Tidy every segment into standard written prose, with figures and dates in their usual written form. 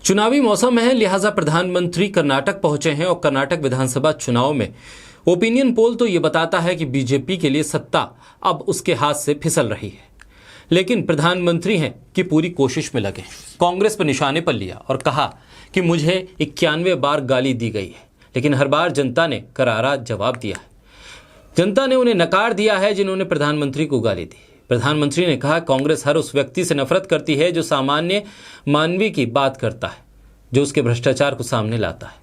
चुनावी मौसम है, लिहाजा प्रधानमंत्री कर्नाटक पहुंचे हैं और कर्नाटक विधानसभा चुनाव में ओपिनियन पोल तो ये बताता है कि बीजेपी के लिए सत्ता अब उसके हाथ से फिसल रही है। लेकिन प्रधानमंत्री हैं कि पूरी कोशिश में लगे। कांग्रेस पर निशाने पर लिया और कहा कि मुझे 91 बार गाली दी गई है, लेकिन हर बार जनता ने करारा जवाब दिया है। जनता ने उन्हें नकार दिया है जिन्होंने प्रधानमंत्री को गाली दी। प्रधानमंत्री ने कहा, कांग्रेस हर उस व्यक्ति से नफरत करती है जो सामान्य मानवीय की बात करता है, जो उसके भ्रष्टाचार को सामने लाता है,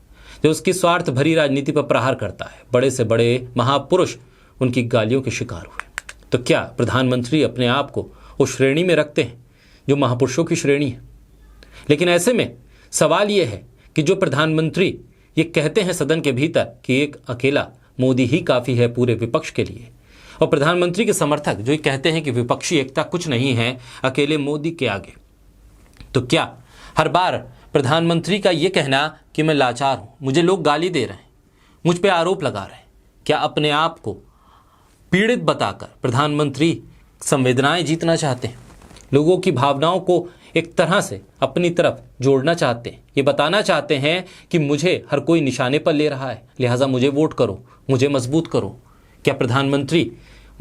जो उसकी स्वार्थ भरी राजनीति पर प्रहार करता है। बड़े से बड़े महापुरुष उनकी गालियों के शिकार हुए। तो क्या प्रधानमंत्री अपने आप को उस श्रेणी में रखते हैं जो महापुरुषों की श्रेणी है? लेकिन ऐसे में सवाल यह है कि जो प्रधानमंत्री ये कहते हैं सदन के भीतर कि एक अकेला मोदी ही काफी है पूरे विपक्ष के लिए, और प्रधानमंत्री के समर्थक जो ये कहते हैं कि विपक्षी एकता कुछ नहीं है अकेले मोदी के आगे, तो क्या हर बार प्रधानमंत्री का ये कहना कि मैं लाचार हूं, मुझे लोग गाली दे रहे हैं, मुझ पे आरोप लगा रहे हैं, क्या अपने आप को पीड़ित बताकर प्रधानमंत्री संवेदनाएं जीतना चाहते हैं? लोगों की भावनाओं को एक तरह से अपनी तरफ जोड़ना चाहते हैं, ये बताना चाहते हैं कि मुझे हर कोई निशाने पर ले रहा है, लिहाजा मुझे वोट करो, मुझे मजबूत करो। क्या प्रधानमंत्री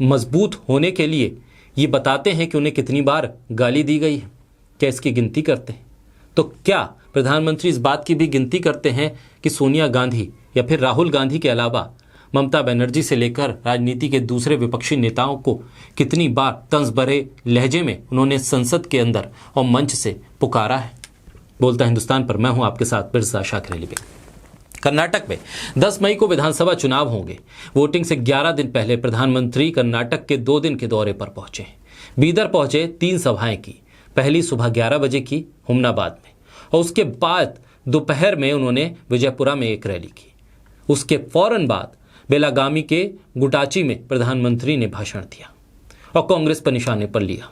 मजबूत होने के लिए ये बताते हैं कि उन्हें कितनी बार गाली दी गई है? क्या इसकी गिनती करते हैं? तो क्या प्रधानमंत्री इस बात की भी गिनती करते हैं कि सोनिया गांधी या फिर राहुल गांधी के अलावा ममता बनर्जी से लेकर राजनीति के दूसरे विपक्षी नेताओं को कितनी बार तंज भरे लहजे में उन्होंने संसद के अंदर और मंच से पुकारा है? बोलता हिंदुस्तान पर मैं हूं आपके साथ बिरसा शाकिर अली बेग। कर्नाटक में 10 मई को विधानसभा चुनाव होंगे। वोटिंग से 11 दिन पहले प्रधानमंत्री कर्नाटक के 2 दिन के दौरे पर पहुंचे। बीदर पहुंचे, 3 सभाएं की। पहली सुबह 11 बजे की हुमनाबाद में, और उसके बाद दोपहर में उन्होंने विजयपुरा में एक रैली की। उसके फौरन बाद बेलागामी के गुटाची में प्रधानमंत्री ने भाषण दिया और कांग्रेस पर निशाने पर लिया।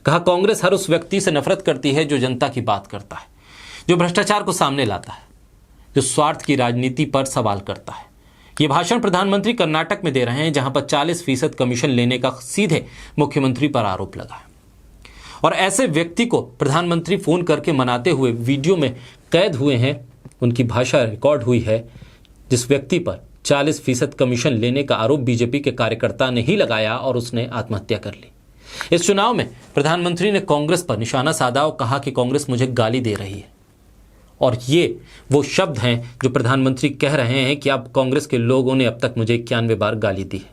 कहा, कांग्रेस हर उस व्यक्ति से नफरत करती है जो जनता की बात करता है, जो भ्रष्टाचार को सामने लाता है, जो स्वार्थ की राजनीति पर सवाल करता है। ये भाषण प्रधानमंत्री कर्नाटक में दे रहे हैं, जहां पर 40% कमीशन लेने का सीधे मुख्यमंत्री पर आरोप लगा है। और ऐसे व्यक्ति को प्रधानमंत्री फोन करके मनाते हुए वीडियो में कैद हुए हैं। उनकी भाषा रिकॉर्ड हुई है, जिस व्यक्ति पर 40% कमीशन लेने का आरोप बीजेपी के कार्यकर्ता ने ही लगाया और उसने आत्महत्या कर ली। इस चुनाव में प्रधानमंत्री ने कांग्रेस पर निशाना साधा और कहा कि कांग्रेस मुझे गाली दे रही है। और ये वो शब्द हैं जो प्रधानमंत्री कह रहे हैं कि अब कांग्रेस के लोगों ने अब तक मुझे 91 बार गाली दी है।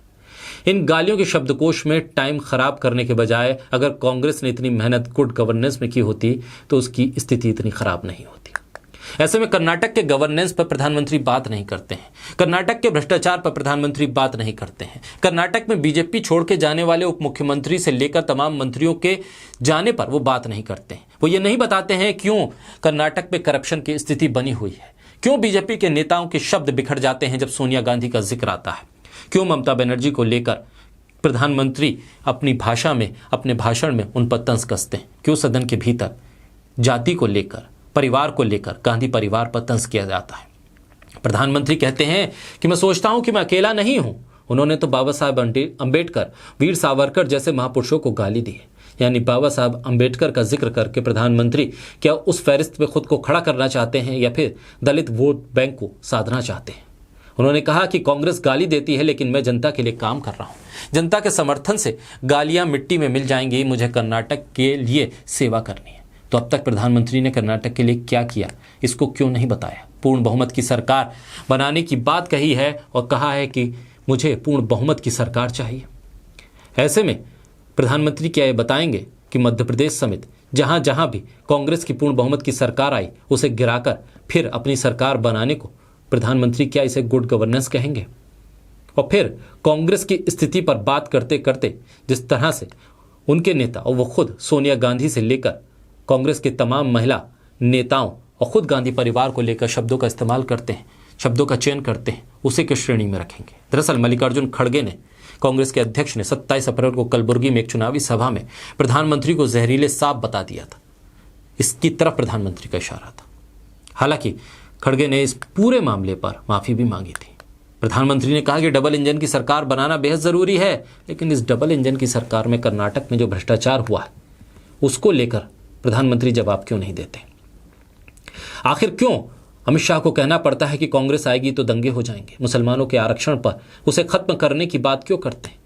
इन गालियों के शब्दकोश में टाइम खराब करने के बजाय अगर कांग्रेस ने इतनी मेहनत गुड गवर्नेंस में की होती तो उसकी स्थिति इतनी खराब नहीं होती। ऐसे में कर्नाटक के गवर्नेंस पर प्रधानमंत्री बात नहीं करते हैं, कर्नाटक के भ्रष्टाचार पर प्रधानमंत्री बात नहीं करते हैं, कर्नाटक में बीजेपी छोड़ के जाने वाले उप मुख्यमंत्री से लेकर तमाम मंत्रियों के जाने पर वो बात नहीं करते हैं। वो ये नहीं बताते हैं क्यों कर्नाटक में करप्शन की स्थिति बनी हुई है, क्यों बीजेपी के नेताओं के शब्द बिखर जाते हैं जब सोनिया गांधी का जिक्र आता है, क्यों ममता बनर्जी को लेकर प्रधानमंत्री अपनी भाषा में, अपने भाषण में उन पर तंज कसते हैं, क्यों सदन के भीतर जाति को लेकर, परिवार को लेकर, गांधी परिवार पर तंज किया जाता है। प्रधानमंत्री कहते हैं कि मैं सोचता हूं कि मैं अकेला नहीं हूं। उन्होंने तो बाबा साहब अंबेडकर, वीर सावरकर जैसे महापुरुषों को गाली दी है। यानी बाबा साहब अंबेडकर का जिक्र करके प्रधानमंत्री क्या उस फहरिस्त में खुद को खड़ा करना चाहते हैं या फिर दलित वोट बैंक को साधना चाहते हैं? उन्होंने कहा कि कांग्रेस गाली देती है, लेकिन मैं जनता के लिए काम कर रहा हूं। जनता के समर्थन से गालियां मिट्टी में मिल जाएंगी, मुझे कर्नाटक के लिए सेवा करनी है। तो अब तक प्रधानमंत्री ने कर्नाटक के लिए क्या किया, इसको क्यों नहीं बताया? पूर्ण बहुमत की सरकार बनाने की बात कही है और कहा है कि मुझे पूर्ण बहुमत की सरकार चाहिए। ऐसे में प्रधानमंत्री क्या ये बताएंगे कि मध्य प्रदेश समेत जहां जहां भी कांग्रेस की पूर्ण बहुमत की सरकार आई, उसे गिराकर फिर अपनी सरकार बनाने को प्रधानमंत्री क्या इसे गुड गवर्नेंस कहेंगे? और फिर कांग्रेस की स्थिति पर बात करते करते जिस तरह से उनके नेता और वो खुद सोनिया गांधी से लेकर कांग्रेस के तमाम महिला नेताओं और खुद गांधी परिवार को लेकर शब्दों का इस्तेमाल करते हैं, शब्दों का चयन करते हैं, उसी के श्रेणी में रखेंगे। दरअसल मल्लिकार्जुन खड़गे ने, कांग्रेस के अध्यक्ष ने 27 अप्रैल को कलबुर्गी में एक चुनावी सभा में प्रधानमंत्री को जहरीले सांप बता दिया था। इसकी तरफ प्रधानमंत्री का इशारा था। हालांकि खड़गे ने इस पूरे मामले पर माफी भी मांगी थी। प्रधानमंत्री ने कहा कि डबल इंजन की सरकार बनाना बेहद जरूरी है, लेकिन इस डबल इंजन की सरकार में कर्नाटक में जो भ्रष्टाचार हुआ है उसको लेकर प्रधानमंत्री जवाब क्यों नहीं देते? आखिर क्यों अमित शाह को कहना पड़ता है कि कांग्रेस आएगी तो दंगे हो जाएंगे? मुसलमानों के आरक्षण पर उसे खत्म करने की बात क्यों करते हैं?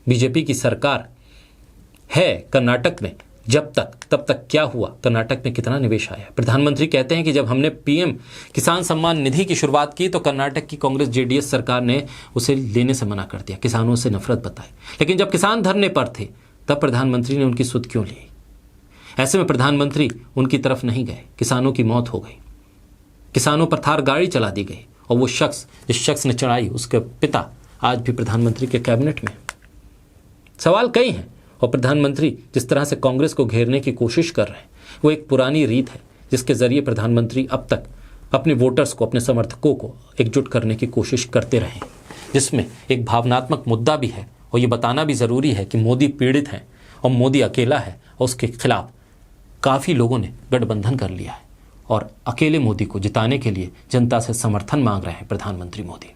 बीजेपी की सरकार है कर्नाटक में, जब तक तब तक क्या हुआ? कर्नाटक में कितना निवेश आया? प्रधानमंत्री कहते हैं कि जब हमने पीएम किसान सम्मान निधि की शुरुआत की तो कर्नाटक की कांग्रेस जेडीएस सरकार ने उसे लेने से मना कर दिया, किसानों से नफरत बताई। लेकिन जब किसान धरने पर थे तब प्रधानमंत्री ने उनकी सुध क्यों ली? ऐसे में प्रधानमंत्री उनकी तरफ नहीं गए। किसानों की मौत हो गई, किसानों पर थार गाड़ी चला दी गई, और वो शख्स जिस शख्स ने चढ़ाई उसके पिता आज भी प्रधानमंत्री के कैबिनेट में। सवाल कई हैं, और प्रधानमंत्री जिस तरह से कांग्रेस को घेरने की कोशिश कर रहे हैं वो एक पुरानी रीत है जिसके जरिए प्रधानमंत्री अब तक अपने वोटर्स को, अपने समर्थकों को एकजुट करने की कोशिश करते रहे, जिसमें एक भावनात्मक मुद्दा भी है। और ये बताना भी ज़रूरी है कि मोदी पीड़ित है और मोदी अकेला है, और उसके खिलाफ काफ़ी लोगों ने गठबंधन कर लिया है और अकेले मोदी को जिताने के लिए जनता से समर्थन मांग रहे हैं प्रधानमंत्री मोदी।